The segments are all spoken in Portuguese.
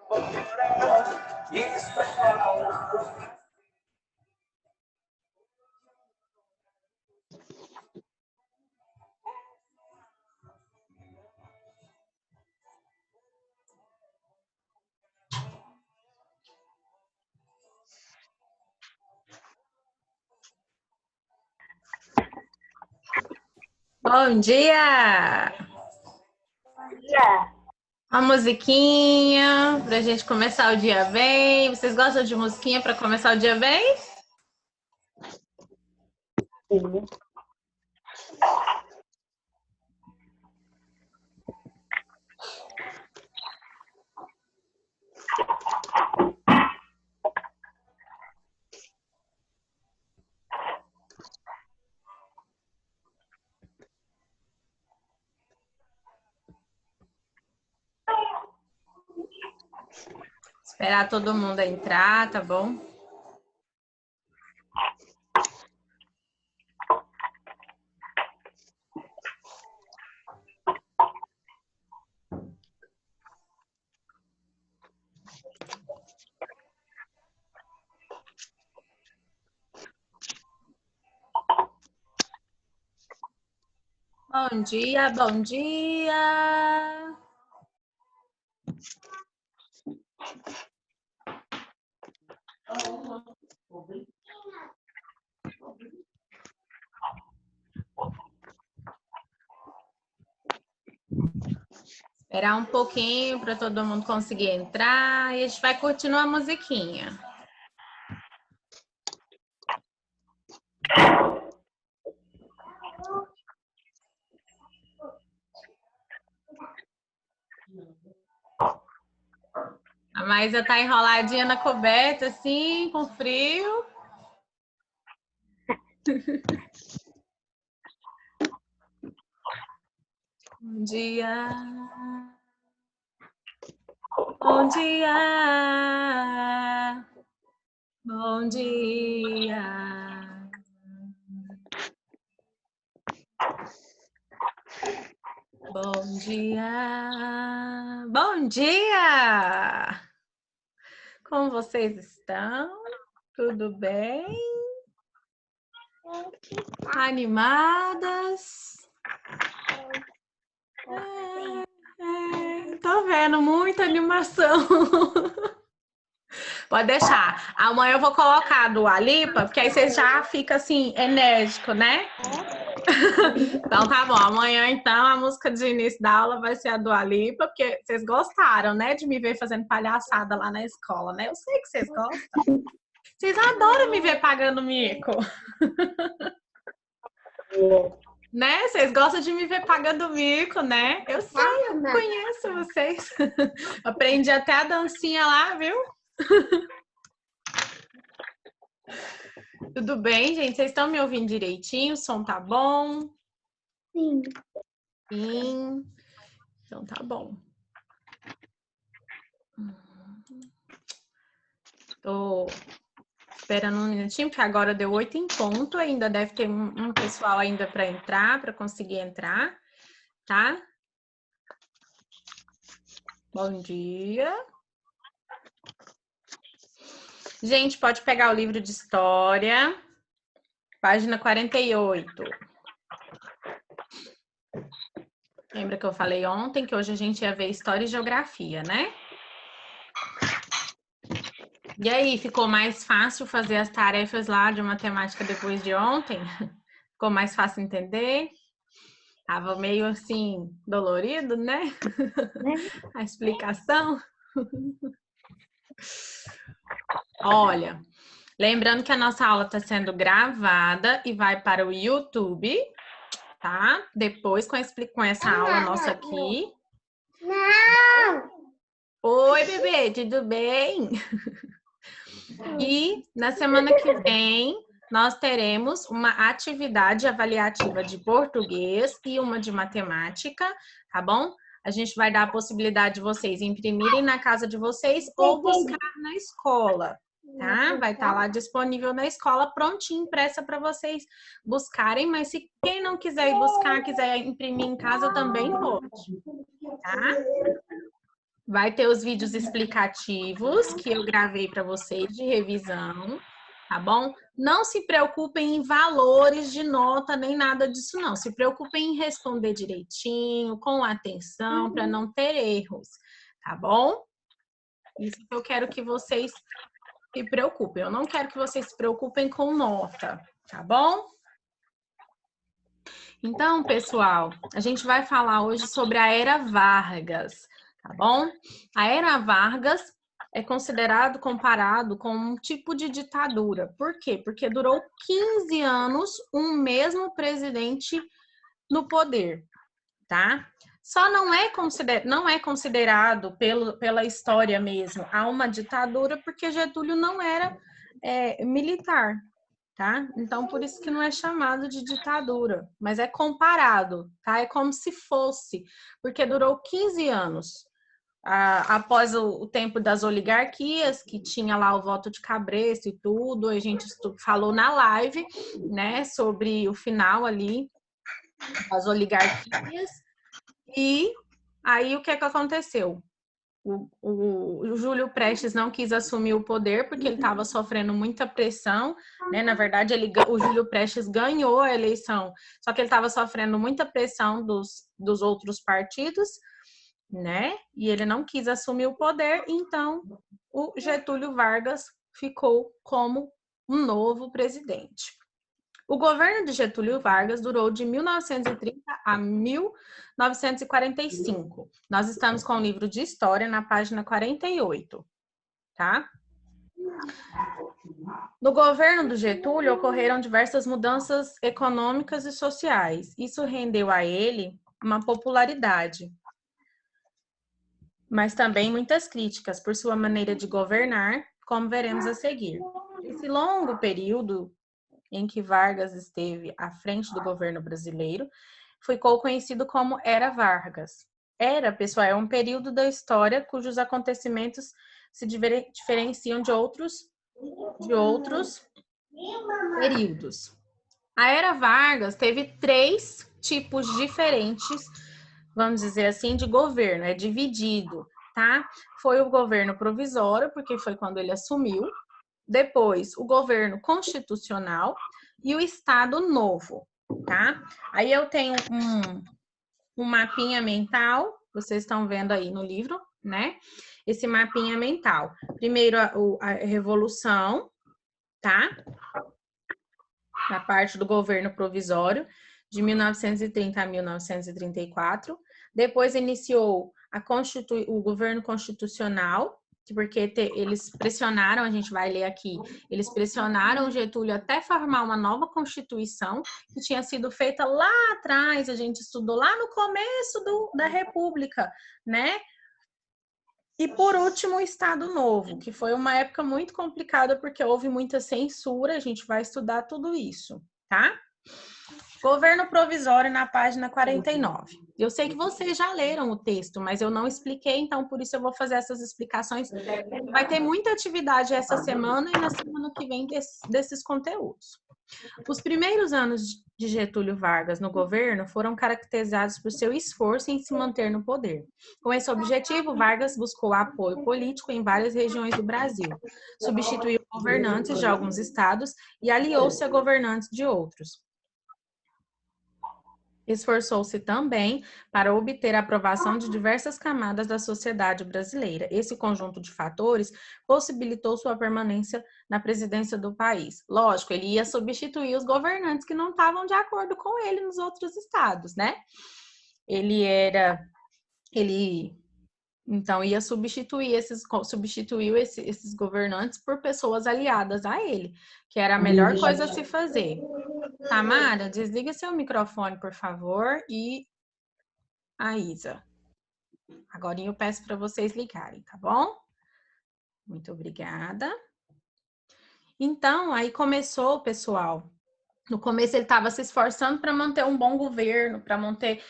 Bom dia! Uma musiquinha pra gente começar o dia bem. Vocês gostam de musiquinha para começar o dia bem? Sim. Esperar todo mundo entrar, tá bom? Bom dia, bom dia! Esperar um pouquinho para todo mundo conseguir entrar e a gente vai curtindo a musiquinha. A Maísa tá enroladinha na coberta, assim, com frio. Bom dia. Bom dia. Bom dia. Bom dia. Bom dia. Como vocês estão? Tudo bem? Animadas? Tô vendo muita animação. Pode deixar. Amanhã eu vou colocar a Dua Lipa, porque aí você já fica assim, enérgico, né? Então tá bom. Amanhã, então, a música de início da aula vai ser a Dua Lipa, porque vocês gostaram, né? De me ver fazendo palhaçada lá na escola, né? Eu sei que vocês gostam. Vocês adoram me ver pagando mico. Né? Vocês gostam de me ver pagando mico, né? Eu sei, eu conheço vocês. Aprendi até a dancinha lá, viu? Tudo bem, gente? Vocês estão me ouvindo direitinho? O som tá bom? Sim. Sim. Então tá bom. Tô esperando um minutinho, porque agora deu 8 em ponto. Ainda deve ter um pessoal ainda para entrar, para conseguir entrar, tá? Bom dia. Gente, pode pegar o livro de história, página 48. Lembra que eu falei ontem que hoje a gente ia ver história e geografia, né? E aí, ficou mais fácil fazer as tarefas lá de matemática depois de ontem? Ficou mais fácil entender? Tava meio assim, dolorido, né? A explicação. Olha, lembrando que a nossa aula está sendo gravada e vai para o YouTube, tá? Depois com essa aula nossa aqui. Não! Oi, bebê, tudo bem? E na semana que vem nós teremos uma atividade avaliativa de português e uma de matemática, tá bom? A gente vai dar a possibilidade de vocês imprimirem na casa de vocês ou buscar na escola, tá? Vai estar lá disponível na escola, prontinho, impressa para vocês buscarem, mas se quem não quiser ir buscar, quiser imprimir em casa, também pode, tá? Vai ter os vídeos explicativos que eu gravei para vocês de revisão, tá bom? Não se preocupem em valores de nota nem nada disso, não. Se preocupem em responder direitinho, com atenção, para não ter erros, tá bom? Isso que eu quero que vocês se preocupem. Eu não quero que vocês se preocupem com nota, tá bom? Então, pessoal, a gente vai falar hoje sobre a Era Vargas, tá bom? A Era Vargas é considerado, comparado com um tipo de ditadura. Por quê? Porque durou 15 anos um mesmo presidente no poder, tá? Só não é considerado pela história mesmo a uma ditadura porque Getúlio não era militar, tá? Então, por isso que não é chamado de ditadura, mas é comparado, tá? É como se fosse, porque durou 15 anos. Após o tempo das oligarquias, que tinha lá o voto de cabresto e tudo, a gente falou na live, né, sobre o final ali das oligarquias, e aí o que é que aconteceu? O Júlio Prestes não quis assumir o poder porque ele estava sofrendo muita pressão, né? Na verdade, o Júlio Prestes ganhou a eleição, só que ele estava sofrendo muita pressão dos outros partidos, né? E ele não quis assumir o poder, então o Getúlio Vargas ficou como um novo presidente. O governo de Getúlio Vargas durou de 1930 a 1945. Nós estamos com o livro de história na página 48, tá? No governo do Getúlio ocorreram diversas mudanças econômicas e sociais. Isso rendeu a ele uma popularidade, mas também muitas críticas por sua maneira de governar, como veremos a seguir. Esse longo período em que Vargas esteve à frente do governo brasileiro, ficou conhecido como Era Vargas. Era, pessoal, é um período da história cujos acontecimentos se diferenciam de outros períodos. A Era Vargas teve 3 tipos diferentes, vamos dizer assim, de governo, é dividido, tá? Foi o governo provisório, porque foi quando ele assumiu, depois o governo constitucional e o Estado Novo, tá? Aí eu tenho um mapinha mental, vocês estão vendo aí no livro, né? Esse mapinha mental. Primeiro a Revolução, tá? Na parte do governo provisório, de 1930 a 1934. Depois iniciou o governo constitucional, porque eles pressionaram, a gente vai ler aqui, eles pressionaram o Getúlio até formar uma nova Constituição, que tinha sido feita lá atrás, a gente estudou lá no começo da República, né? E por último, o Estado Novo, que foi uma época muito complicada, porque houve muita censura, a gente vai estudar tudo isso, tá? Governo provisório na página 49. Eu sei que vocês já leram o texto, mas eu não expliquei, então por isso eu vou fazer essas explicações. Vai ter muita atividade essa semana e na semana que vem desses conteúdos. Os primeiros anos de Getúlio Vargas no governo foram caracterizados por seu esforço em se manter no poder. Com esse objetivo, Vargas buscou apoio político em várias regiões do Brasil, substituiu governantes de alguns estados e aliou-se a governantes de outros. Esforçou-se também para obter a aprovação de diversas camadas da sociedade brasileira. Esse conjunto de fatores possibilitou sua permanência na presidência do país. Lógico, ele ia substituir os governantes que não estavam de acordo com ele nos outros estados, né? Então ia substituiu esses governantes por pessoas aliadas a ele, que era a melhor coisa a se fazer. Tamara, desliga seu microfone, por favor, e a Isa. Agora eu peço para vocês ligarem, tá bom? Muito obrigada. Então, aí começou, pessoal. No começo ele estava se esforçando para manter um bom governo, para manter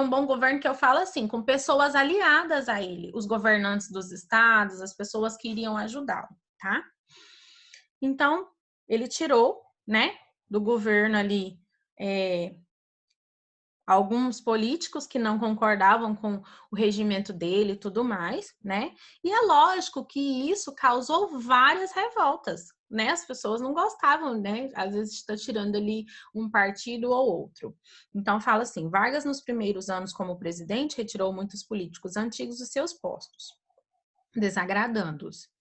um bom governo, que eu falo assim, com pessoas aliadas a ele, os governantes dos estados, as pessoas que iriam ajudá-lo, tá? Então, ele tirou, né, do governo ali alguns políticos que não concordavam com o regimento dele e tudo mais, né? E é lógico que isso causou várias revoltas, né? As pessoas não gostavam, né? Às vezes está tirando ali um partido ou outro. Então fala assim, Vargas nos primeiros anos como presidente retirou muitos políticos antigos dos seus postos, desagradando-os.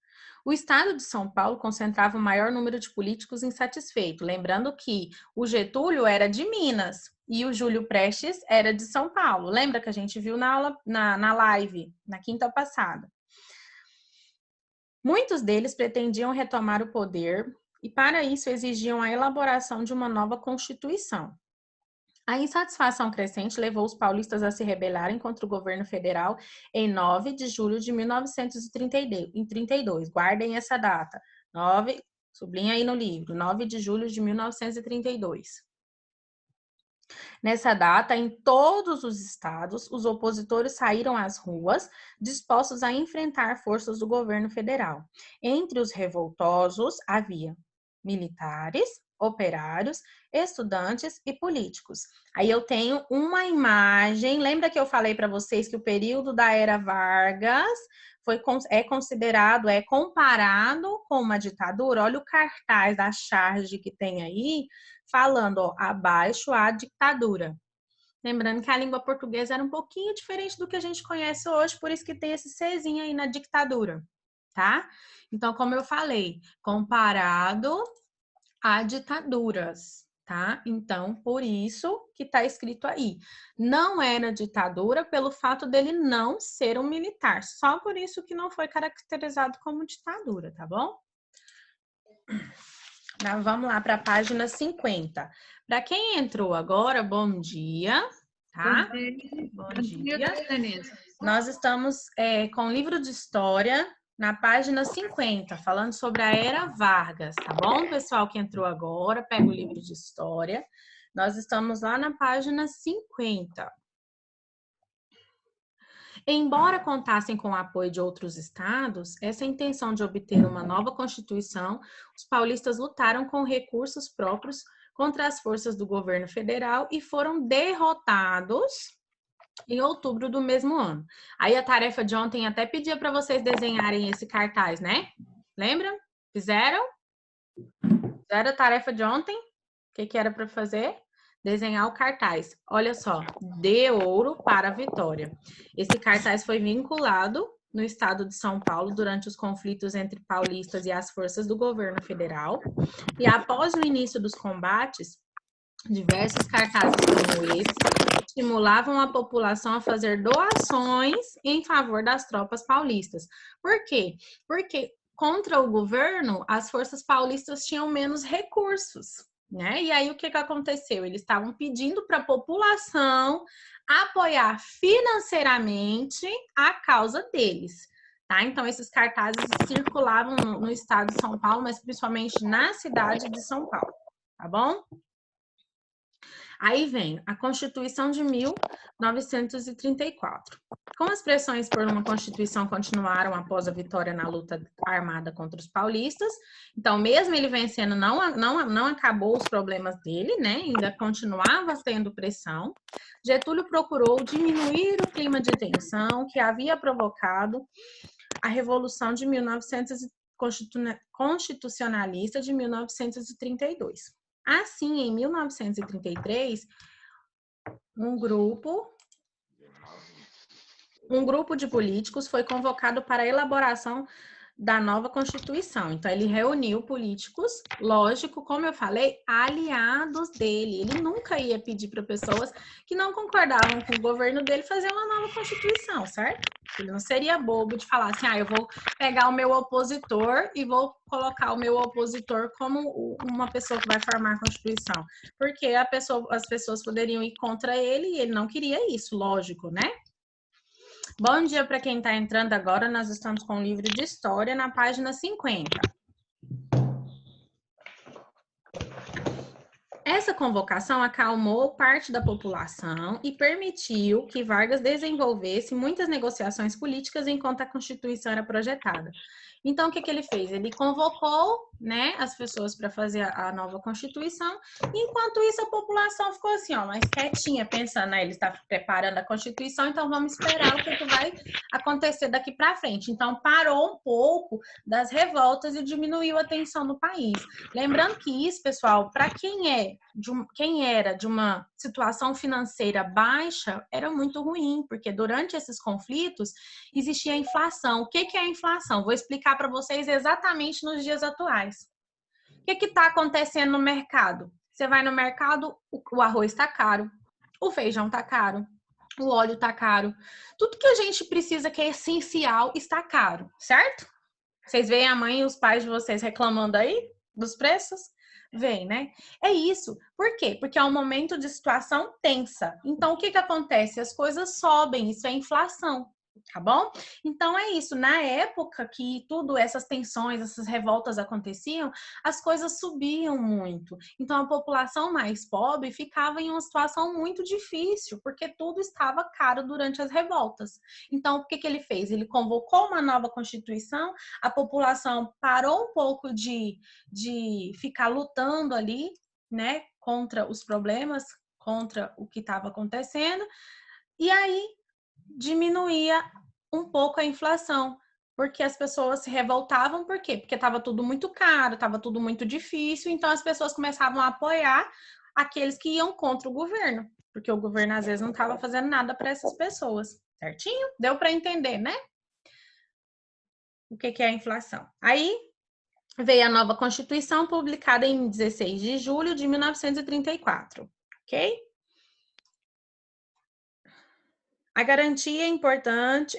O estado de São Paulo concentrava o maior número de políticos insatisfeitos, lembrando que o Getúlio era de Minas e o Júlio Prestes era de São Paulo. Lembra que a gente viu na aula, na live, na quinta passada? Muitos deles pretendiam retomar o poder e, para isso, exigiam a elaboração de uma nova Constituição. A insatisfação crescente levou os paulistas a se rebelarem contra o governo federal em 9 de julho de 1932. Guardem essa data. 9, sublinha aí no livro, 9 de julho de 1932. Nessa data, em todos os estados, os opositores saíram às ruas, dispostos a enfrentar forças do governo federal. Entre os revoltosos havia militares, operários, estudantes e políticos. Aí eu tenho uma imagem, lembra que eu falei para vocês que o período da era Vargas é considerado, é comparado com uma ditadura? Olha o cartaz da charge que tem aí, falando, ó, abaixo a ditadura. Lembrando que a língua portuguesa era um pouquinho diferente do que a gente conhece hoje, por isso que tem esse Czinho aí na ditadura, tá? Então, como eu falei, comparado a ditaduras, tá? Então, por isso que tá escrito aí. Não era ditadura pelo fato dele não ser um militar, só por isso que não foi caracterizado como ditadura, tá bom? Vamos lá para a página 50. Para quem entrou agora, bom dia, tá? Bom dia. Nós estamos com o livro de história na página 50, falando sobre a Era Vargas, tá bom? Pessoal que entrou agora, pega o livro de história. Nós estamos lá na página 50. Embora contassem com o apoio de outros estados, essa intenção de obter uma nova Constituição, os paulistas lutaram com recursos próprios contra as forças do governo federal e foram derrotados em outubro do mesmo ano. Aí a tarefa de ontem até pedia para vocês desenharem esse cartaz, né? Lembra? Fizeram? Fizeram a tarefa de ontem? O que era para fazer? Desenhar o cartaz. Olha só, de ouro para a vitória. Esse cartaz foi vinculado no estado de São Paulo durante os conflitos entre paulistas e as forças do governo federal. E após o início dos combates, diversos cartazes como esse estimulavam a população a fazer doações em favor das tropas paulistas. Por quê? Porque contra o governo, as forças paulistas tinham menos recursos, né? E aí o que aconteceu? Eles estavam pedindo para a população apoiar financeiramente a causa deles. Tá? Então, esses cartazes circulavam no estado de São Paulo, mas principalmente na cidade de São Paulo, tá bom? Aí vem a Constituição de 1934. Como as pressões por uma Constituição continuaram após a vitória na luta armada contra os paulistas, então, mesmo ele vencendo, não acabou os problemas dele, né? Ainda continuava tendo pressão. Getúlio procurou diminuir o clima de tensão que havia provocado a Revolução de 1900 constitucionalista de 1932. Assim, em 1933, um grupo de políticos foi convocado para a elaboração da nova Constituição. Então, ele reuniu políticos, lógico, como eu falei, aliados dele. Ele nunca ia pedir para pessoas que não concordavam com o governo dele fazer uma nova Constituição, certo? Ele não seria bobo de falar assim, eu vou pegar o meu opositor e vou colocar o meu opositor como uma pessoa que vai formar a Constituição. Porque as pessoas poderiam ir contra ele e ele não queria isso, lógico, né? Bom dia para quem está entrando agora. Nós estamos com o livro de história na página 50. Essa convocação acalmou parte da população e permitiu que Vargas desenvolvesse muitas negociações políticas enquanto a Constituição era projetada. Então, o que ele fez? Ele convocou, né, as pessoas para fazer a nova Constituição, e enquanto isso a população ficou assim, ó, mais quietinha, pensando, né, ele está preparando a Constituição, então vamos esperar o que vai acontecer daqui para frente. Então, parou um pouco das revoltas e diminuiu a tensão no país. Lembrando que isso, pessoal, para quem era de uma situação financeira baixa, era muito ruim, porque durante esses conflitos existia a inflação. O que é a inflação? Vou explicar para vocês exatamente nos dias atuais. O que está acontecendo no mercado? Você vai no mercado, o arroz está caro, o feijão está caro, o óleo está caro. Tudo que a gente precisa, que é essencial, está caro, certo? Vocês veem a mãe e os pais de vocês reclamando aí dos preços? Vem, né? É isso. Por quê? Porque é um momento de situação tensa. Então, o que acontece? As coisas sobem, isso é inflação. Tá bom? Então é isso. Na época que tudo essas tensões, essas revoltas aconteciam, as coisas subiam muito. Então a população mais pobre ficava em uma situação muito difícil, porque tudo estava caro durante as revoltas. Então o que ele fez? Ele convocou uma nova Constituição, a população parou um pouco de ficar lutando ali, né, contra os problemas, contra o que estava acontecendo, e aí diminuía um pouco a inflação, porque as pessoas se revoltavam, por quê? Porque estava tudo muito caro, estava tudo muito difícil, então as pessoas começavam a apoiar aqueles que iam contra o governo, porque o governo às vezes não estava fazendo nada para essas pessoas, certinho? Deu para entender, né? O que é a inflação? Aí veio a nova Constituição, publicada em 16 de julho de 1934, ok? A garantia importante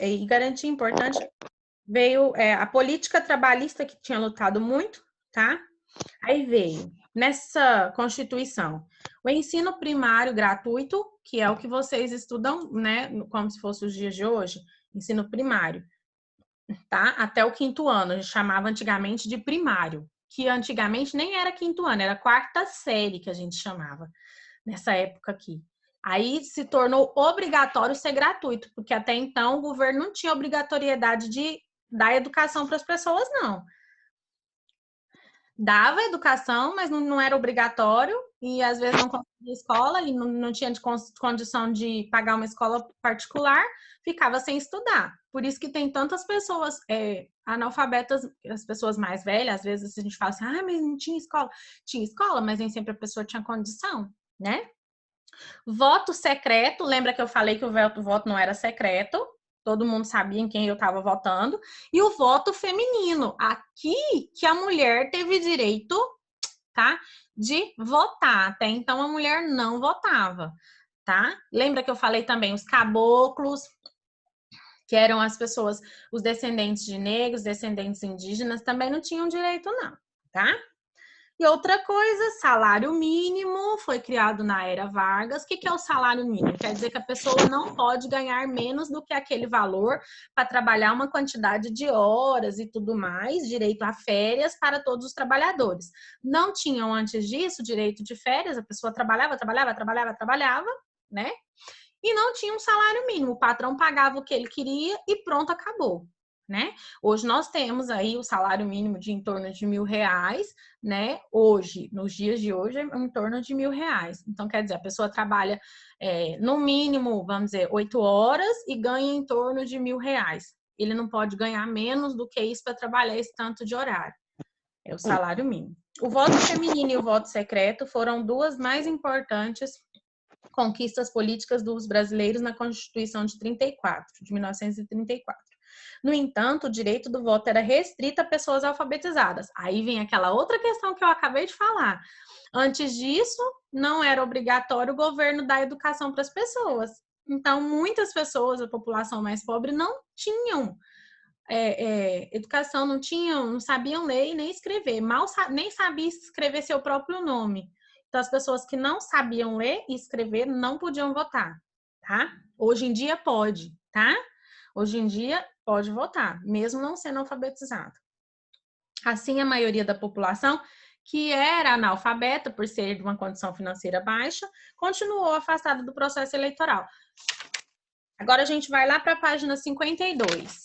veio a política trabalhista, que tinha lutado muito, tá? Aí veio nessa Constituição o ensino primário gratuito, que é o que vocês estudam, né, como se fosse os dias de hoje, ensino primário, tá? Até o 5º ano, a gente chamava antigamente de primário, que antigamente nem era 5º ano, era 4ª série que a gente chamava nessa época aqui. Aí se tornou obrigatório ser gratuito, porque até então o governo não tinha obrigatoriedade de dar educação para as pessoas, não. Dava educação, mas não era obrigatório, e às vezes não conseguia escola, e não tinha condição de pagar uma escola particular, ficava sem estudar. Por isso que tem tantas pessoas analfabetas, as pessoas mais velhas, às vezes a gente fala assim, mas não tinha escola. Tinha escola, mas nem sempre a pessoa tinha condição, né? Voto secreto, lembra que eu falei que o voto não era secreto? Todo mundo sabia em quem eu estava votando. E o voto feminino, aqui que a mulher teve direito, tá, de votar. Até então a mulher não votava, tá? Lembra que eu falei também os caboclos, que eram as pessoas, os descendentes de negros, descendentes indígenas, também não tinham direito não, tá? E outra coisa, salário mínimo foi criado na era Vargas. O que é o salário mínimo? Quer dizer que a pessoa não pode ganhar menos do que aquele valor para trabalhar uma quantidade de horas e tudo mais, direito a férias para todos os trabalhadores. Não tinham antes disso direito de férias, a pessoa trabalhava, né? E não tinha um salário mínimo. O patrão pagava o que ele queria e pronto, acabou. Né? Hoje nós temos aí o salário mínimo de em torno de R$1.000, né? Hoje, nos dias de hoje, é em torno de R$1.000. Então, quer dizer, a pessoa trabalha no mínimo, vamos dizer, 8 horas e ganha em torno de R$1.000. Ele não pode ganhar menos do que isso para trabalhar esse tanto de horário. É o salário mínimo. O voto feminino e o voto secreto foram duas mais importantes conquistas políticas dos brasileiros na Constituição de 1934. No entanto, o direito do voto era restrito a pessoas alfabetizadas. Aí vem aquela outra questão que eu acabei de falar. Antes disso, não era obrigatório o governo dar educação para as pessoas. Então, muitas pessoas, a população mais pobre, não tinham educação, não sabiam ler e nem escrever. Nem sabia escrever seu próprio nome. Então, as pessoas que não sabiam ler e escrever não podiam votar, tá? Hoje em dia pode, tá? Hoje em dia pode votar, mesmo não sendo alfabetizado. Assim, a maioria da população que era analfabeta por ser de uma condição financeira baixa, continuou afastada do processo eleitoral. Agora a gente vai lá para a página 52.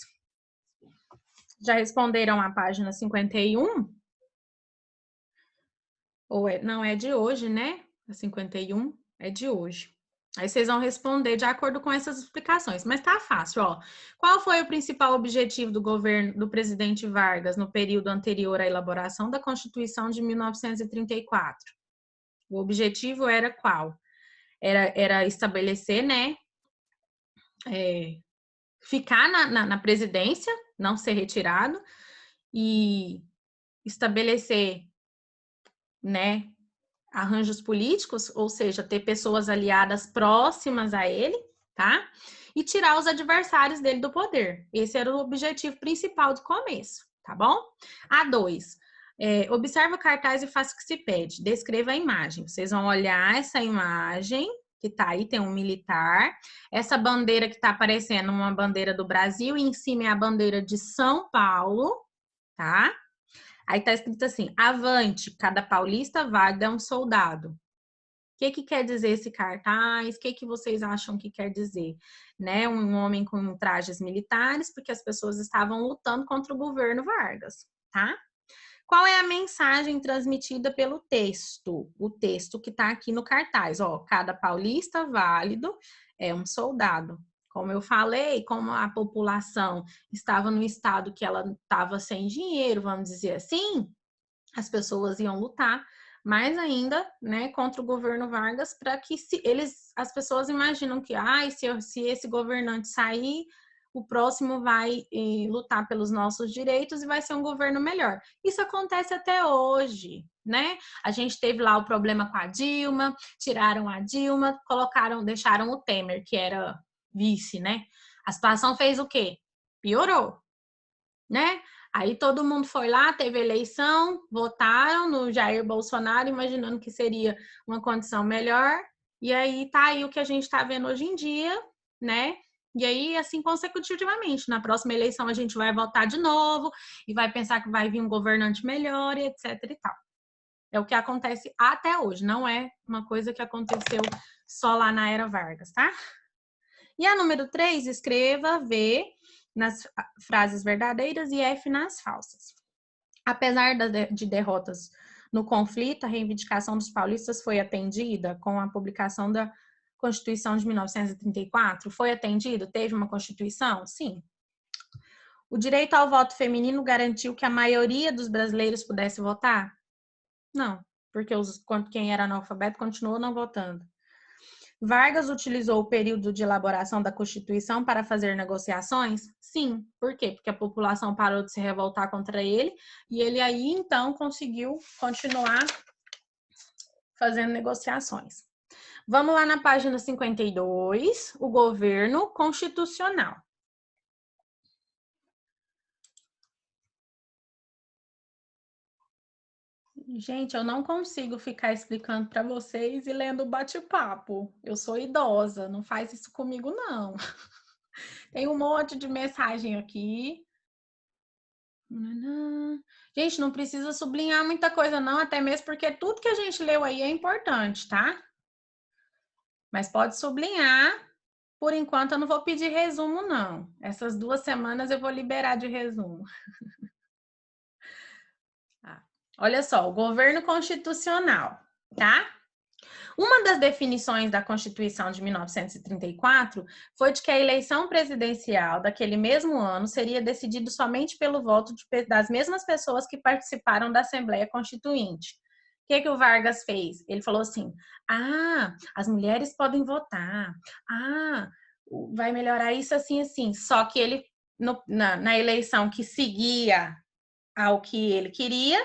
Já responderam a página 51? Não, é de hoje, né? A 51 é de hoje. Aí vocês vão responder de acordo com essas explicações. Mas tá fácil, ó. Qual foi o principal objetivo do governo do presidente Vargas no período anterior à elaboração da Constituição de 1934? O objetivo era qual? Era estabelecer, né? Ficar na presidência, não ser retirado, e estabelecer, né, arranjos políticos, ou seja, ter pessoas aliadas próximas a ele, tá? E tirar os adversários dele do poder. Esse era o objetivo principal do começo, tá bom? A2. Observe o cartaz e faça o que se pede. Descreva a imagem. Vocês vão olhar essa imagem que tá aí, tem um militar. Essa bandeira que tá aparecendo, uma bandeira do Brasil, e em cima é a bandeira de São Paulo, tá? Aí tá escrito assim: avante, cada paulista válido é um soldado. O que quer dizer esse cartaz? O que vocês acham que quer dizer? Né? Um homem com trajes militares, porque as pessoas estavam lutando contra o governo Vargas, tá? Qual é a mensagem transmitida pelo texto? O texto que tá aqui no cartaz, ó, cada paulista válido é um soldado. Como eu falei, como a população estava no estado que ela estava sem dinheiro, vamos dizer assim, as pessoas iam lutar mais ainda, né, contra o governo Vargas, para que as pessoas imaginam que, se esse governante sair, o próximo vai lutar pelos nossos direitos e vai ser um governo melhor. Isso acontece até hoje, né? A gente teve lá o problema com a Dilma, tiraram a Dilma, deixaram o Temer, que era vice, né? A situação fez o quê? Piorou, né? Aí todo mundo foi lá, teve eleição, votaram no Jair Bolsonaro, imaginando que seria uma condição melhor. E aí tá aí o que a gente está vendo hoje em dia, né? E aí, assim, consecutivamente, na próxima eleição a gente vai votar de novo e vai pensar que vai vir um governante melhor e etc e tal. É o que acontece até hoje, não é uma coisa que aconteceu só lá na era Vargas, tá? E a número 3, escreva V nas frases verdadeiras e F nas falsas. Apesar de derrotas no conflito, a reivindicação dos paulistas foi atendida com a publicação da Constituição de 1934? Foi atendido? Teve uma Constituição? Sim. O direito ao voto feminino garantiu que a maioria dos brasileiros pudesse votar? Não, porque quem era analfabeto continuou não votando. Vargas utilizou o período de elaboração da Constituição para fazer negociações? Sim. Por quê? Porque a população parou de se revoltar contra ele e ele aí, então, conseguiu continuar fazendo negociações. Vamos lá na página 52, o governo constitucional. Gente, eu não consigo ficar explicando para vocês e lendo bate-papo. Eu sou idosa, não faz isso comigo, não. Tem um monte de mensagem aqui. Gente, não precisa sublinhar muita coisa, não, até mesmo porque tudo que a gente leu aí é importante, tá? Mas pode sublinhar. Por enquanto, eu não vou pedir resumo, não. Essas 2 semanas eu vou liberar de resumo. Olha só, o governo constitucional, tá? Uma das definições da Constituição de 1934 foi de que a eleição presidencial daquele mesmo ano seria decidida somente pelo voto das mesmas pessoas que participaram da Assembleia Constituinte. O que o Vargas fez? Ele falou assim: as mulheres podem votar, vai melhorar isso assim, assim. Só que ele, na eleição que seguia ao que ele queria,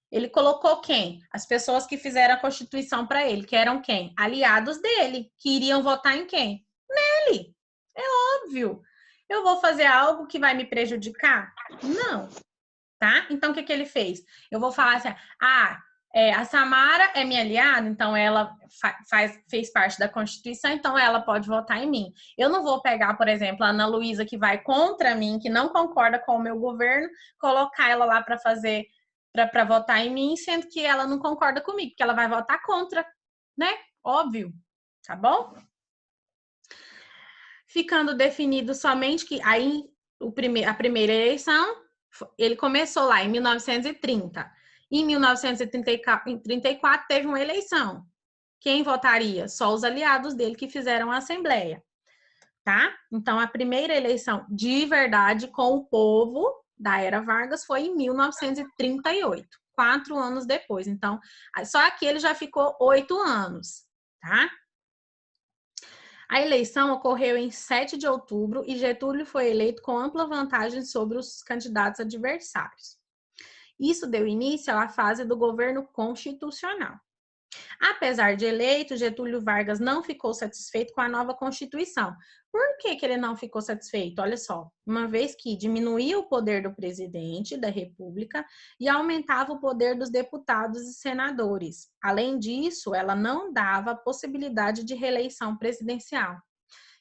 ele colocou quem? As pessoas que fizeram a Constituição para ele, que eram quem? Aliados dele, que iriam votar em quem? Nele. É óbvio. Eu vou fazer algo que vai me prejudicar? Não. Tá? Então, o que ele fez? Eu vou falar assim, a Samara é minha aliada, então ela fez parte da Constituição, então ela pode votar em mim. Eu não vou pegar, por exemplo, a Ana Luísa, que vai contra mim, que não concorda com o meu governo, colocar ela lá para fazer para votar em mim, sendo que ela não concorda comigo, porque ela vai votar contra, né? Óbvio, tá bom? Ficando definido somente que aí a primeira eleição, ele começou lá em 1930. Em 1934 teve uma eleição. Quem votaria? Só os aliados dele que fizeram a assembleia, tá? Então, a primeira eleição de verdade com o povo da era Vargas foi em 1938, 4 anos depois. Então, só aqui ele já ficou 8 anos, tá? A eleição ocorreu em 7 de outubro e Getúlio foi eleito com ampla vantagem sobre os candidatos adversários. Isso deu início à fase do governo constitucional. Apesar de eleito, Getúlio Vargas não ficou satisfeito com a nova Constituição. Por que ele não ficou satisfeito? Olha só, uma vez que diminuía o poder do presidente da República e aumentava o poder dos deputados e senadores. Além disso, ela não dava a possibilidade de reeleição presidencial.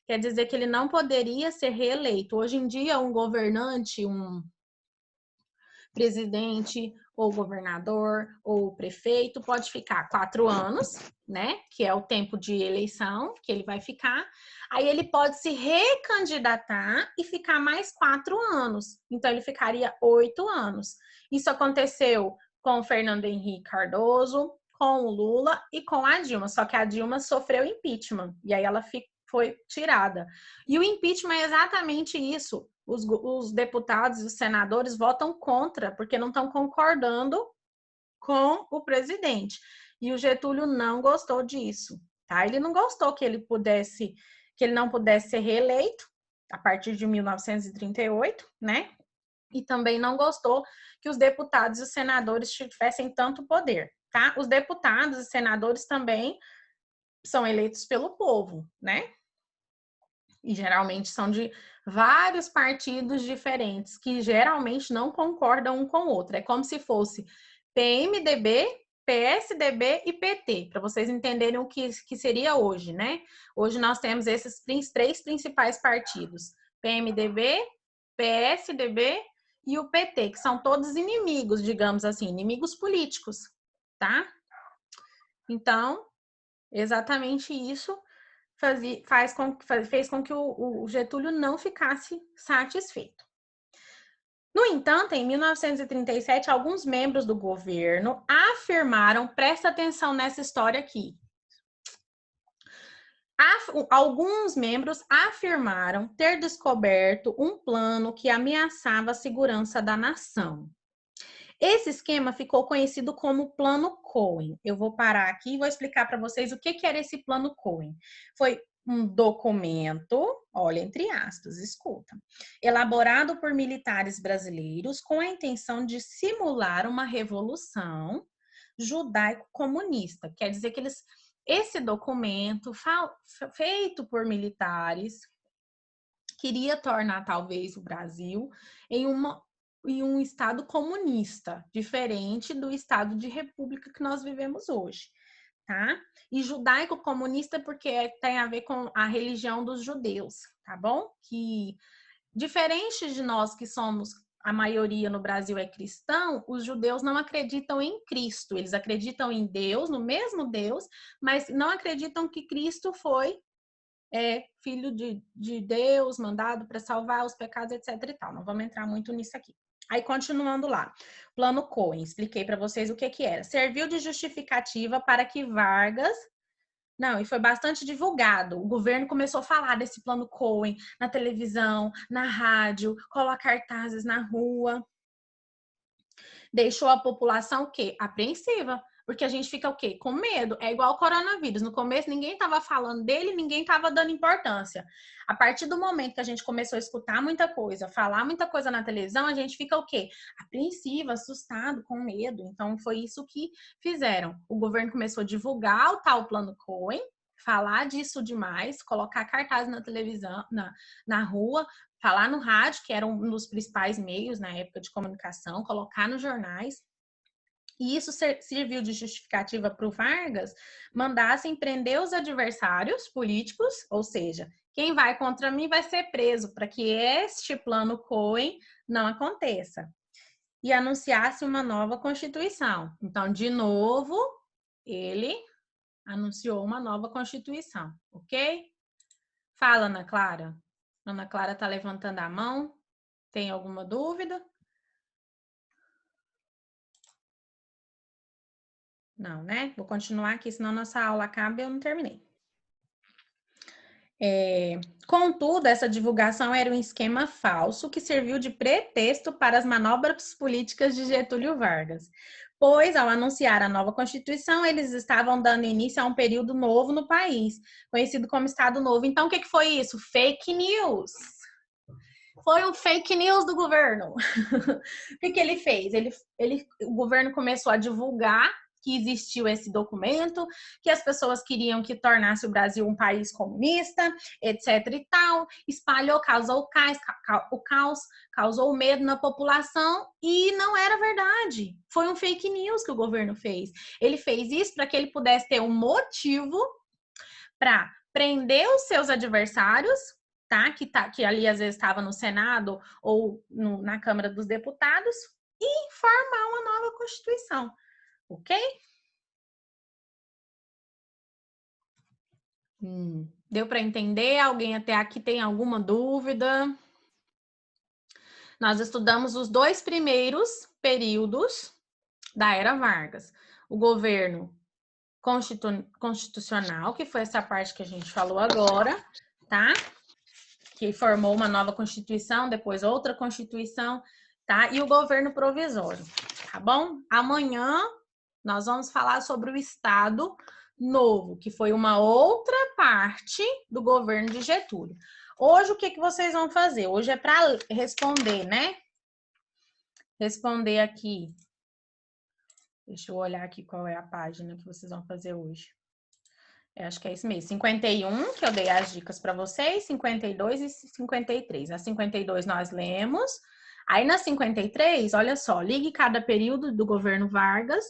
Quer dizer que ele não poderia ser reeleito. Hoje em dia, um governante, um presidente ou governador ou prefeito pode ficar 4 anos, né? Que é o tempo de eleição que ele vai ficar. Aí ele pode se recandidatar e ficar mais 4 anos. Então ele ficaria 8 anos. Isso aconteceu com o Fernando Henrique Cardoso, com o Lula e com a Dilma. Só que a Dilma sofreu impeachment e aí ela foi tirada. E o impeachment é exatamente isso. Os deputados e os senadores votam contra, porque não estão concordando com o presidente. E o Getúlio não gostou disso, tá? Ele não gostou que ele não pudesse ser reeleito a partir de 1938, né? E também não gostou que os deputados e os senadores tivessem tanto poder, tá? Os deputados e senadores também são eleitos pelo povo, né? E geralmente são de vários partidos diferentes, que geralmente não concordam um com o outro. É como se fosse PMDB, PSDB e PT, para vocês entenderem o que seria hoje, né? Hoje nós temos esses 3 principais partidos: PMDB, PSDB e o PT, que são todos inimigos, digamos assim, inimigos políticos, tá? Então, exatamente isso fez com que o Getúlio não ficasse satisfeito. No entanto, em 1937, alguns membros do governo afirmaram, presta atenção nessa história aqui, alguns membros afirmaram ter descoberto um plano que ameaçava a segurança da nação. Esse esquema ficou conhecido como Plano Cohen. Eu vou parar aqui e vou explicar para vocês o que era esse Plano Cohen. Foi um documento, olha, entre aspas, escuta, elaborado por militares brasileiros com a intenção de simular uma revolução judaico-comunista. Quer dizer que esse documento, feito por militares, queria tornar talvez o Brasil em um estado comunista, diferente do estado de república que nós vivemos hoje, tá? E judaico-comunista porque tem a ver com a religião dos judeus, tá bom? Que, diferente de nós que somos, a maioria no Brasil é cristão, os judeus não acreditam em Cristo, eles acreditam em Deus, no mesmo Deus, mas não acreditam que Cristo foi filho de Deus, mandado para salvar os pecados, etc e tal. Não vamos entrar muito nisso aqui. Aí, continuando lá. Plano Cohen, expliquei para vocês o que era. Serviu de justificativa para que Vargas... Não, e foi bastante divulgado. O governo começou a falar desse Plano Cohen na televisão, na rádio, colocar cartazes na rua. Deixou a população o quê? Apreensiva. Porque a gente fica o quê? Com medo. É igual o coronavírus. No começo, ninguém estava falando dele, ninguém estava dando importância. A partir do momento que a gente começou a escutar muita coisa, falar muita coisa na televisão, a gente fica o quê? Apreensivo, assustado, com medo. Então, foi isso que fizeram. O governo começou a divulgar o tal Plano Cohen, falar disso demais, colocar cartaz na televisão, na rua, falar no rádio, que era um dos principais meios na época de comunicação, colocar nos jornais. E isso serviu de justificativa para o Vargas mandassem prender os adversários políticos, ou seja, quem vai contra mim vai ser preso, para que este Plano Cohen não aconteça. e anunciasse uma nova Constituição. Então, de novo, ele anunciou uma nova Constituição, ok? Fala, Ana Clara. Ana Clara está levantando a mão. Tem alguma dúvida? Não, né? Vou continuar aqui, senão nossa aula acaba e eu não terminei. Contudo, essa divulgação era um esquema falso que serviu de pretexto para as manobras políticas de Getúlio Vargas. Pois, ao anunciar a nova Constituição, eles estavam dando início a um período novo no país, conhecido como Estado Novo. Então, o que foi isso? Fake news. Foi um fake news do governo. O que ele fez? O governo começou a divulgar que existiu esse documento, que as pessoas queriam que tornasse o Brasil um país comunista, etc e tal, espalhou, causou o caos, causou medo na população e não era verdade. Foi um fake news que o governo fez. Ele fez isso para que ele pudesse ter um motivo para prender os seus adversários, tá? Que ali às vezes estava no Senado ou na Câmara dos Deputados e formar uma nova Constituição. Ok? Deu para entender? Alguém até aqui tem alguma dúvida? Nós estudamos os 2 primeiros períodos da Era Vargas. O governo constitucional, que foi essa parte que a gente falou agora, tá? Que formou uma nova Constituição, depois outra Constituição, tá? E o governo provisório, tá bom? Amanhã nós vamos falar sobre o Estado Novo, que foi uma outra parte do governo de Getúlio. Hoje, o que vocês vão fazer? Hoje é para responder, né? Responder aqui. Deixa eu olhar aqui qual é a página que vocês vão fazer hoje. Acho que é isso mesmo. 51, que eu dei as dicas para vocês, 52 e 53. Na 52 nós lemos. Aí na 53, olha só, ligue cada período do governo Vargas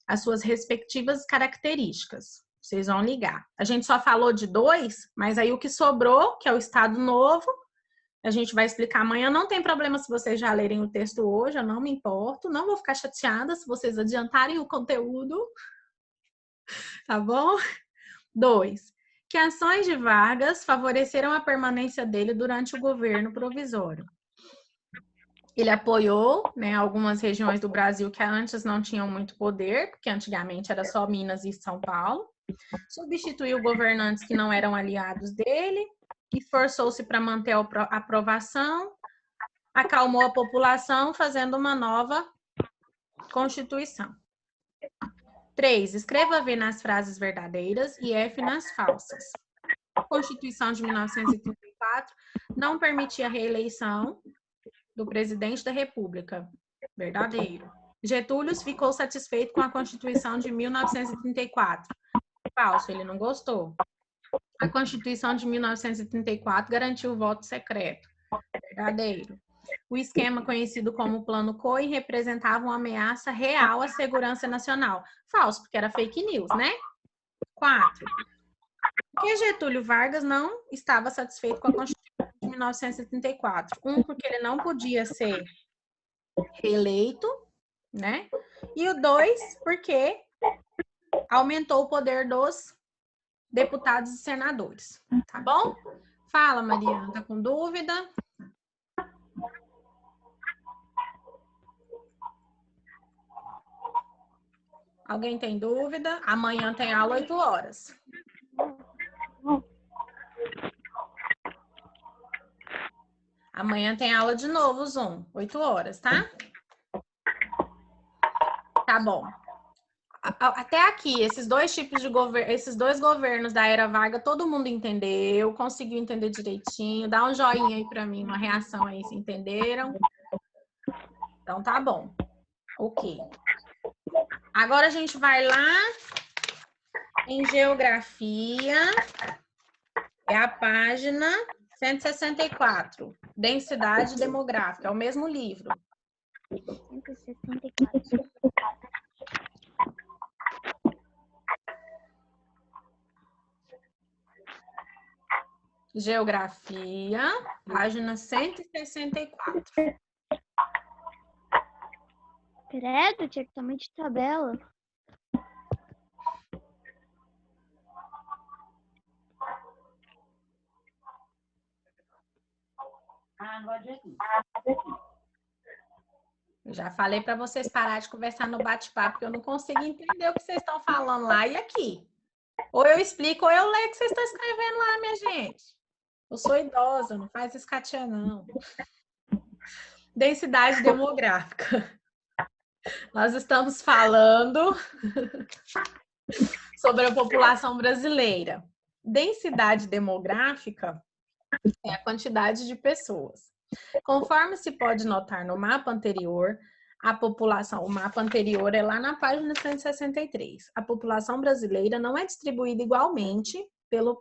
as suas respectivas características. Vocês vão ligar. A gente só falou de 2, mas aí o que sobrou, que é o Estado Novo, a gente vai explicar amanhã. Não tem problema se vocês já lerem o texto hoje, eu não me importo. Não vou ficar chateada se vocês adiantarem o conteúdo. Tá bom? 2. Que ações de Vargas favoreceram a permanência dele durante o governo provisório. Ele apoiou, né, algumas regiões do Brasil que antes não tinham muito poder, porque antigamente era só Minas e São Paulo. Substituiu governantes que não eram aliados dele, esforçou-se para manter a aprovação, acalmou a população, fazendo uma nova Constituição. 3. Escreva V nas frases verdadeiras e F nas falsas. A Constituição de 1934 não permitia a reeleição do presidente da República. Verdadeiro. Getúlio ficou satisfeito com a Constituição de 1934. Falso, ele não gostou. A Constituição de 1934 garantiu o voto secreto. Verdadeiro. O esquema conhecido como Plano COI representava uma ameaça real à segurança nacional. Falso, porque era fake news, né? 4. Porque Getúlio Vargas não estava satisfeito com a Constituição de 1934. 1, porque ele não podia ser reeleito, né? E o 2, porque aumentou o poder dos deputados e senadores. Tá bom? Fala, Mariana, tá com dúvida? Alguém tem dúvida? Amanhã tem aula 8 horas. Amanhã tem aula de novo, Zoom, 8 horas, tá? Tá bom. Até aqui, esses dois tipos de governo, esses 2 governos da Era Vargas, todo mundo entendeu, conseguiu entender direitinho. Dá um joinha aí para mim, uma reação aí, se entenderam? Então tá bom. Ok. Agora a gente vai lá em geografia. É a página 164. Densidade demográfica, é o mesmo livro. 164. Geografia, página 164. Credo, tinha que tomar de tabela. Eu já falei para vocês parar de conversar no bate-papo, porque eu não consigo entender o que vocês estão falando lá e aqui. Ou eu explico, ou eu leio o que vocês estão escrevendo lá, minha gente. Eu sou idosa, não faz escatia, não. Densidade demográfica. Nós estamos falando sobre a população brasileira. Densidade demográfica é a quantidade de pessoas. Conforme se pode notar no mapa anterior, a população, o mapa anterior é lá na página 163. A população brasileira não é distribuída igualmente pelo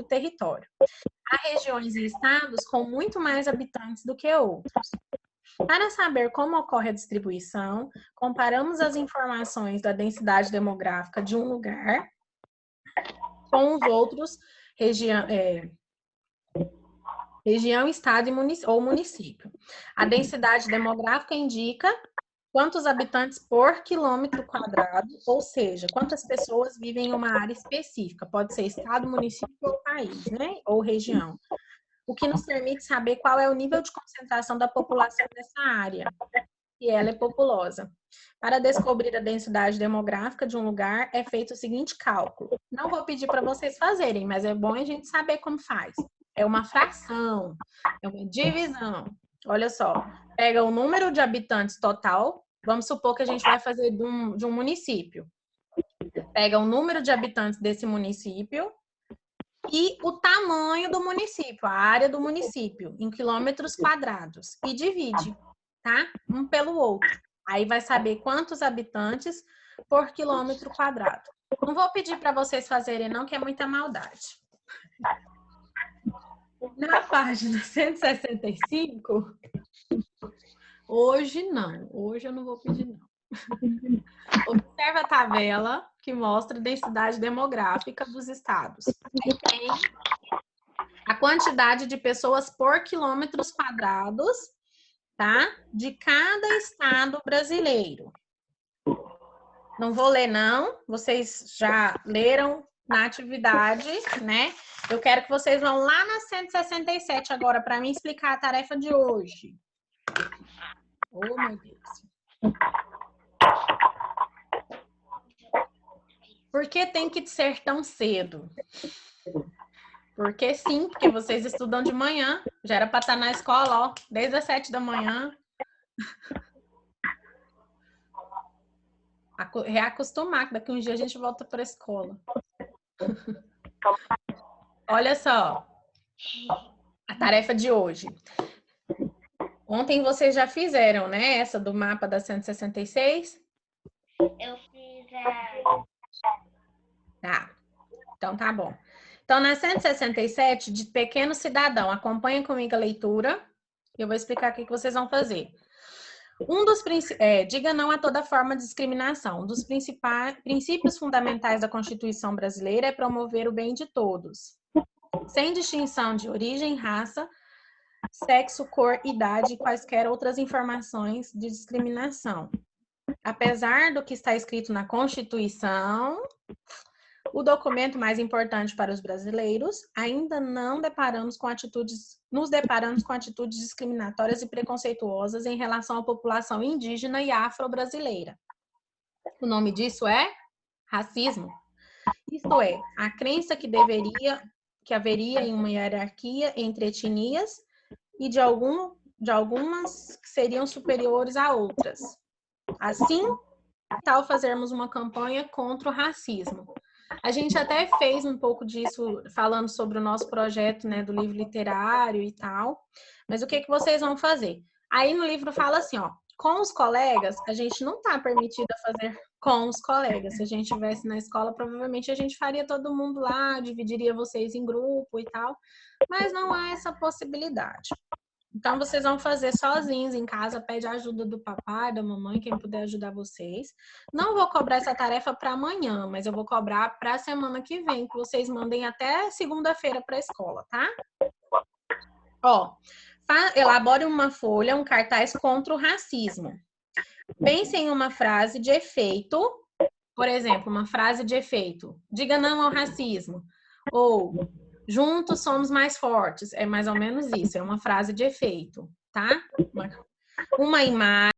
território. Há regiões e estados com muito mais habitantes do que outros. Para saber como ocorre a distribuição, comparamos as informações da densidade demográfica de um lugar com os outros região, estado ou município. A densidade demográfica indica quantos habitantes por quilômetro quadrado, ou seja, quantas pessoas vivem em uma área específica, pode ser estado, município ou país, né? Ou região. O que nos permite saber qual é o nível de concentração da população dessa área, se ela é populosa. Para descobrir a densidade demográfica de um lugar, é feito o seguinte cálculo. Não vou pedir para vocês fazerem, mas é bom a gente saber como faz. É uma fração, é uma divisão. Olha só, pega o número de habitantes total, vamos supor que a gente vai fazer de um município. Pega o número de habitantes desse município e o tamanho do município, a área do município, em quilômetros quadrados, e divide, tá? Um pelo outro. Aí vai saber quantos habitantes por quilômetro quadrado. Não vou pedir para vocês fazerem, não, que é muita maldade. Na página 165, hoje eu não vou pedir, não. Observa a tabela que mostra a densidade demográfica dos estados. Aí tem a quantidade de pessoas por quilômetros quadrados, tá? De cada estado brasileiro. Não vou ler, não. Vocês já leram na atividade, né? Eu quero que vocês vão lá na 167 agora para mim explicar a tarefa de hoje. Oh, meu Deus. Por que tem que ser tão cedo? Porque sim, porque vocês estudam de manhã. Já era para estar na escola, ó, desde as 7 da manhã. Reacostumar, que daqui um dia a gente volta para a escola. Olha só, a tarefa de hoje. Ontem vocês já fizeram, né? Essa do mapa da 166? Eu fiz a... Tá, então tá bom. Então, na 167, de pequeno cidadão, acompanha comigo a leitura. Eu vou explicar o que vocês vão fazer. Diga não a toda forma de discriminação. Um dos princípios fundamentais da Constituição brasileira é promover o bem de todos, sem distinção de origem, raça, sexo, cor, idade e quaisquer outras informações de discriminação. Apesar do que está escrito na Constituição, o documento mais importante para os brasileiros, ainda nos deparamos com atitudes discriminatórias e preconceituosas em relação à população indígena e afro-brasileira. O nome disso é racismo. Isto é, a crença que haveria em uma hierarquia entre etnias e de algumas que seriam superiores a outras. Assim, tal fazermos uma campanha contra o racismo. A gente até fez um pouco disso falando sobre o nosso projeto, né, do livro literário e tal. Mas o que vocês vão fazer? Aí no livro fala assim, ó, com os colegas, a gente não está permitido a fazer com os colegas. Se a gente estivesse na escola, provavelmente a gente faria todo mundo lá, dividiria vocês em grupo e tal. Mas não há essa possibilidade. Então, vocês vão fazer sozinhos em casa, pede a ajuda do papai, da mamãe, quem puder ajudar vocês. Não vou cobrar essa tarefa para amanhã, mas eu vou cobrar para a semana que vem, que vocês mandem até segunda-feira para a escola, tá? Ó, elabore uma folha, um cartaz contra o racismo. Pense em uma frase de efeito, por exemplo, uma frase de efeito. Diga não ao racismo. Ou juntos somos mais fortes. É mais ou menos isso, é uma frase de efeito, tá? Uma imagem.